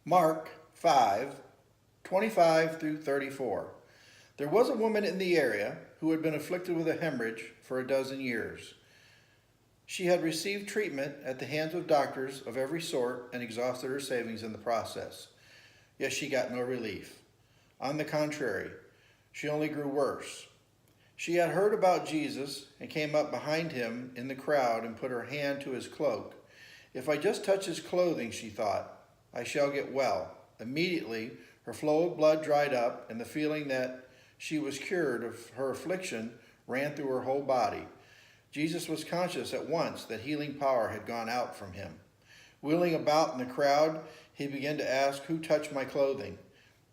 Mark 5:25 through 34. There was a woman in the area who had been afflicted with a hemorrhage for a dozen years. She had received treatment at the hands of doctors of every sort and exhausted her savings in the process. Yet she got no relief. On the contrary, she only grew worse. She had heard about Jesus and came up behind him in the crowd and put her hand to his cloak. If I just touch his clothing, she thought, I shall get well. Immediately, her flow of blood dried up, and the feeling that she was cured of her affliction ran through her whole body. Jesus was conscious at once that healing power had gone out from him. Wheeling about in the crowd, he began to ask, Who touched my clothing?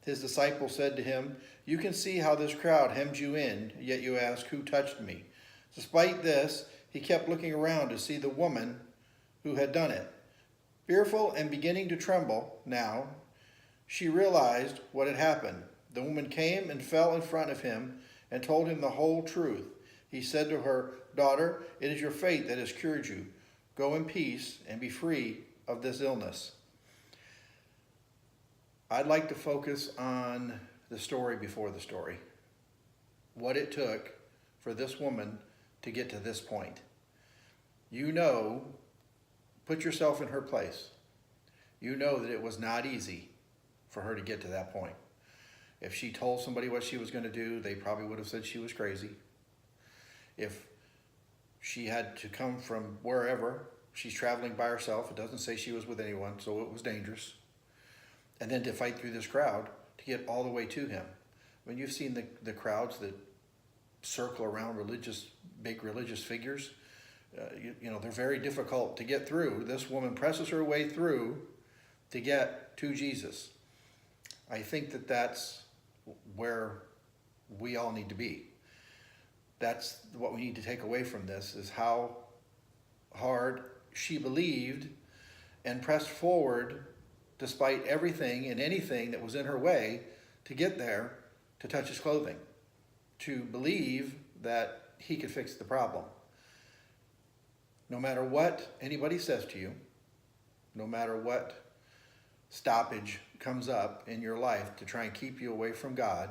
His disciples said to him, You can see how this crowd hems you in, yet you ask, Who touched me? Despite this, he kept looking around to see the woman who had done it. Fearful and beginning to tremble now, she realized what had happened. The woman came and fell in front of him and told him the whole truth. He said to her, Daughter, it is your faith that has cured you. Go in peace and be free of this illness. I'd like to focus on the story before the story. What it took for this woman to get to this point. You know, put yourself in her place. You know that it was not easy for her to get to that point. If she told somebody what she was going to do, they probably would have said she was crazy. If she had to come from wherever, she's traveling by herself. It doesn't say she was with anyone, so it was dangerous. And then to fight through this crowd to get all the way to him. When you've seen the crowds that circle around big religious figures, you know, they're very difficult to get through. This woman presses her way through to get to Jesus. I think that that's where we all need to be. That's what we need to take away from this, is how hard she believed and pressed forward despite everything and anything that was in her way to get there, to touch his clothing, to believe that he could fix the problem. No matter what anybody says to you, no matter what stoppage comes up in your life to try and keep you away from God,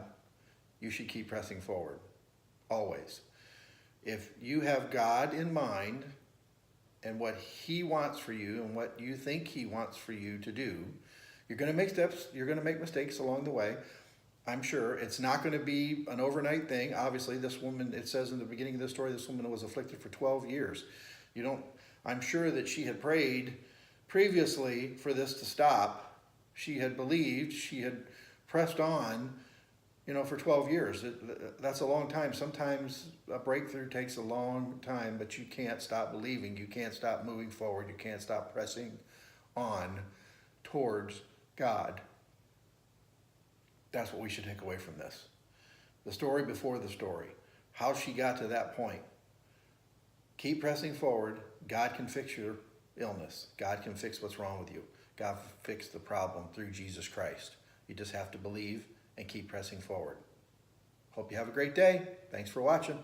you should keep pressing forward, always. If you have God in mind and what he wants for you and what you think he wants for you to do, you're going to make steps, you're going to make mistakes along the way. I'm sure it's not going to be an overnight thing. Obviously, this woman, it says in the beginning of the story, this woman was afflicted for 12 years. I'm sure that she had prayed previously for this to stop. She had believed, she had pressed on, for 12 years. That's a long time. Sometimes a breakthrough takes a long time, but you can't stop believing. You can't stop moving forward. You can't stop pressing on towards God. That's what we should take away from this. The story before the story. How she got to that point. Keep pressing forward. God can fix your illness. God can fix what's wrong with you. God can fix the problem through Jesus Christ. You just have to believe and keep pressing forward. Hope you have a great day. Thanks for watching.